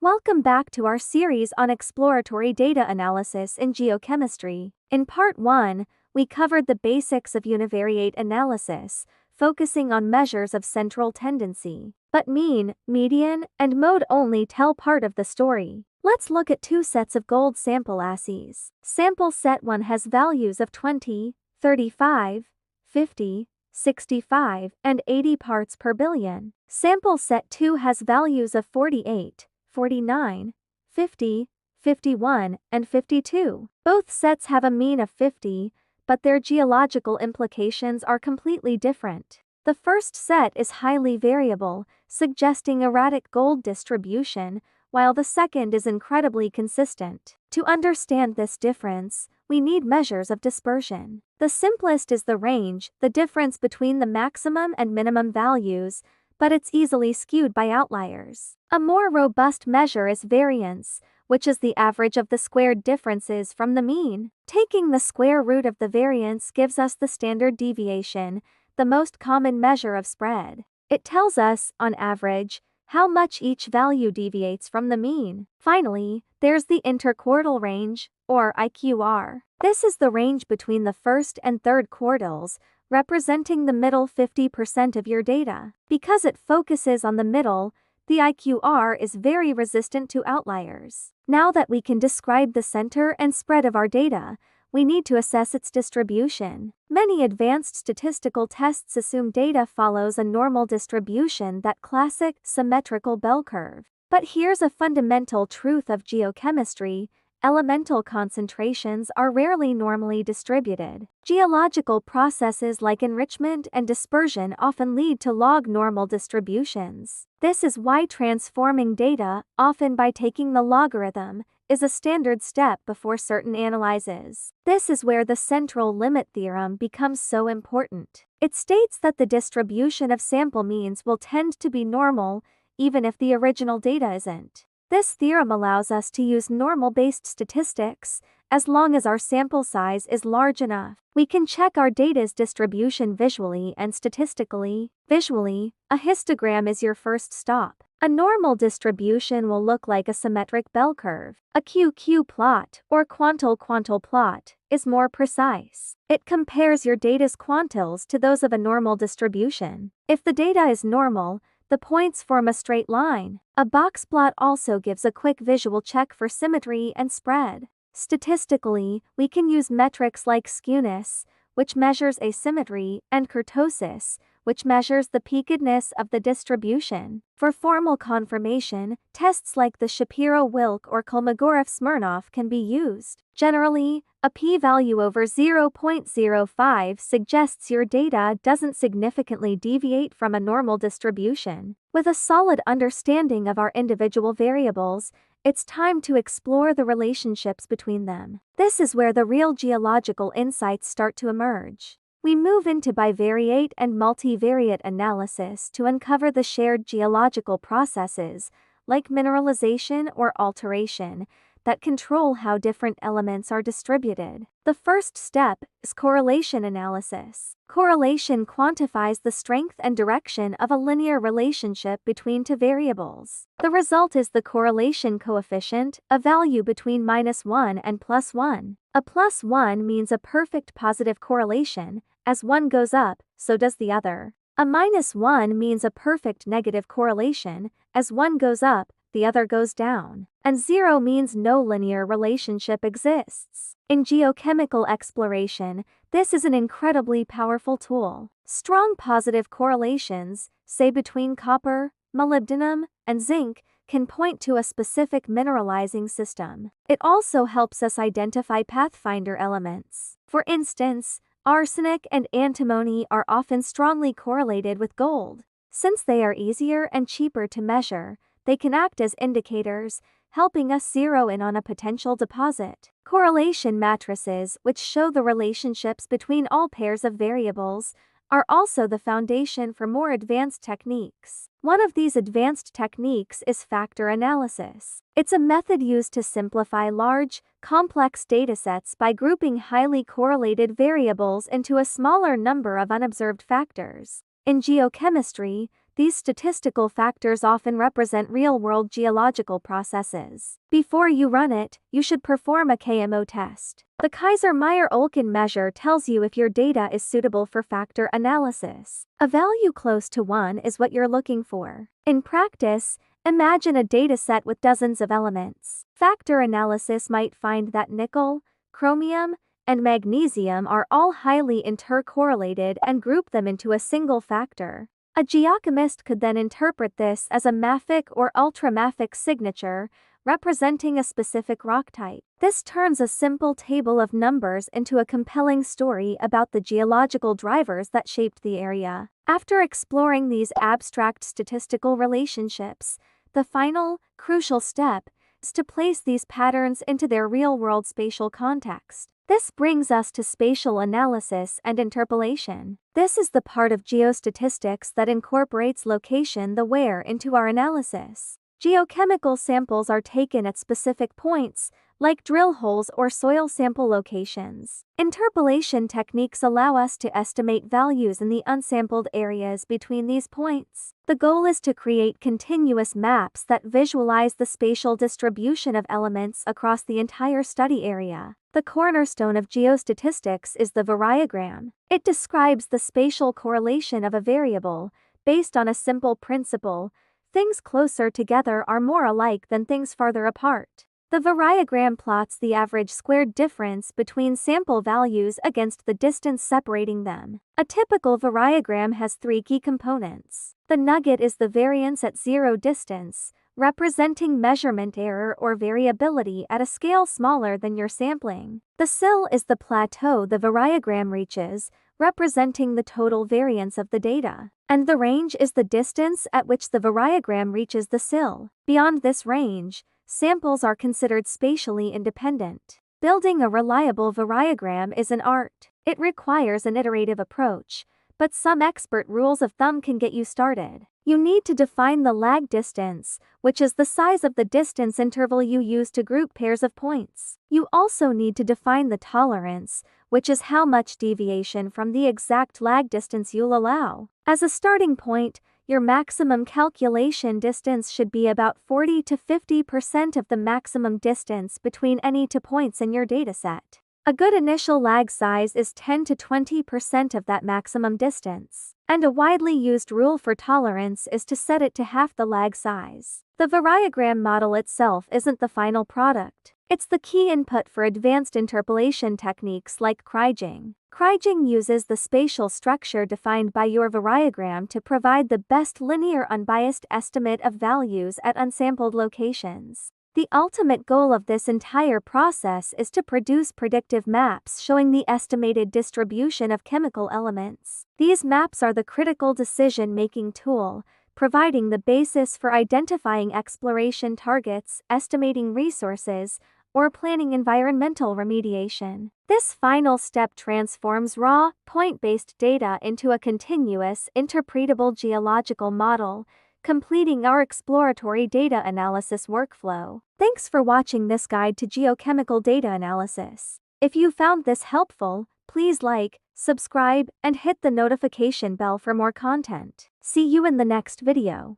Welcome back to our series on exploratory data analysis in geochemistry. In part 1, we covered the basics of univariate analysis, focusing on measures of central tendency. But mean, median, and mode only tell part of the story. Let's look at two sets of gold sample assays. Sample set 1 has values of 20, 35, 50, 65, and 80 parts per billion. Sample set 2 has values of 48, 49, 50, 51, and 52. Both sets have a mean of 50, but their geological implications are completely different. The first set is highly variable, suggesting erratic gold distribution, while the second is incredibly consistent. To understand this difference, we need measures of dispersion. The simplest is the range, the difference between the maximum and minimum values, but it's easily skewed by outliers. A more robust measure is variance, which is the average of the squared differences from the mean. Taking the square root of the variance gives us the standard deviation, the most common measure of spread. It tells us, on average, how much each value deviates from the mean. Finally, there's the interquartile range, or IQR. This is the range between the first and third quartiles, representing the middle 50% of your data. Because it focuses on the middle, the IQR is very resistant to outliers. Now that we can describe the center and spread of our data, we need to assess its distribution. Many advanced statistical tests assume data follows a normal distribution, that classic, symmetrical bell curve. But here's a fundamental truth of geochemistry: elemental concentrations are rarely normally distributed. Geological processes like enrichment and dispersion often lead to log normal distributions. This is why transforming data, often by taking the logarithm, is a standard step before certain analyses. This is where the central limit theorem becomes so important. It states that the distribution of sample means will tend to be normal, even if the original data isn't. This theorem allows us to use normal-based statistics, as long as our sample size is large enough. We can check our data's distribution visually and statistically. Visually, a histogram is your first stop. A normal distribution will look like a symmetric bell curve. A QQ plot, or quantile plot, is more precise. It compares your data's quantiles to those of a normal distribution. If the data is normal, the points form a straight line. A box plot also gives a quick visual check for symmetry and spread. Statistically, we can use metrics like skewness, which measures asymmetry, and kurtosis, which measures the peakedness of the distribution. For formal confirmation, tests like the Shapiro-Wilk or Kolmogorov-Smirnov can be used. Generally, a p-value over 0.05 suggests your data doesn't significantly deviate from a normal distribution. With a solid understanding of our individual variables, it's time to explore the relationships between them. This is where the real geological insights start to emerge. We move into bivariate and multivariate analysis to uncover the shared geological processes, like mineralization or alteration, that control how different elements are distributed. The first step is correlation analysis. Correlation quantifies the strength and direction of a linear relationship between two variables. The result is the correlation coefficient, a value between -1 and +1. A +1 means a perfect positive correlation. As one goes up, so does the other. A -1 means a perfect negative correlation. As one goes up, the other goes down. And 0 means no linear relationship exists. In geochemical exploration, this is an incredibly powerful tool. Strong positive correlations, say between copper, molybdenum, and zinc, can point to a specific mineralizing system. It also helps us identify pathfinder elements. For instance, arsenic and antimony are often strongly correlated with gold. Since they are easier and cheaper to measure, they can act as indicators, helping us zero in on a potential deposit. Correlation matrices, which show the relationships between all pairs of variables, are also the foundation for more advanced techniques. One of these advanced techniques is factor analysis. It's a method used to simplify large, complex datasets by grouping highly correlated variables into a smaller number of unobserved factors. In geochemistry, These statistical factors often represent real-world geological processes. Before you run it, you should perform a KMO test. The Kaiser-Meyer-Olkin measure tells you if your data is suitable for factor analysis. A value close to 1 is what you're looking for. In practice, imagine a dataset with dozens of elements. Factor analysis might find that nickel, chromium, and magnesium are all highly intercorrelated and group them into a single factor. A geochemist could then interpret this as a mafic or ultramafic signature, representing a specific rock type. This turns a simple table of numbers into a compelling story about the geological drivers that shaped the area. After exploring these abstract statistical relationships, the final, crucial step is to place these patterns into their real-world spatial context. This brings us to spatial analysis and interpolation. This is the part of geostatistics that incorporates location, the where, into our analysis. Geochemical samples are taken at specific points, like drill holes or soil sample locations. Interpolation techniques allow us to estimate values in the unsampled areas between these points. The goal is to create continuous maps that visualize the spatial distribution of elements across the entire study area. The cornerstone of geostatistics is the variogram. It describes the spatial correlation of a variable, based on a simple principle: things closer together are more alike than things farther apart. The variogram plots the average squared difference between sample values against the distance separating them. A typical variogram has 3 key components. The nugget is the variance at zero distance, representing measurement error or variability at a scale smaller than your sampling. The sill is the plateau the variogram reaches, representing the total variance of the data. And the range is the distance at which the variogram reaches the sill. Beyond this range, samples are considered spatially independent. Building a reliable variogram is an art. It requires an iterative approach, but some expert rules of thumb can get you started. You need to define the lag distance, which is the size of the distance interval you use to group pairs of points. You also need to define the tolerance, which is how much deviation from the exact lag distance you'll allow. As a starting point, your maximum calculation distance should be about 40 to 50% of the maximum distance between any two points in your dataset. A good initial lag size is 10 to 20% of that maximum distance, and a widely used rule for tolerance is to set it to half the lag size. The variogram model itself isn't the final product. It's the key input for advanced interpolation techniques like kriging. Kriging uses the spatial structure defined by your variogram to provide the best linear unbiased estimate of values at unsampled locations. The ultimate goal of this entire process is to produce predictive maps showing the estimated distribution of chemical elements. These maps are the critical decision-making tool, providing the basis for identifying exploration targets, estimating resources, or planning environmental remediation. This final step transforms raw, point-based data into a continuous, interpretable geological model, completing our exploratory data analysis workflow. Thanks for watching this guide to geochemical data analysis. If you found this helpful, please like, subscribe, and hit the notification bell for more content. See you in the next video.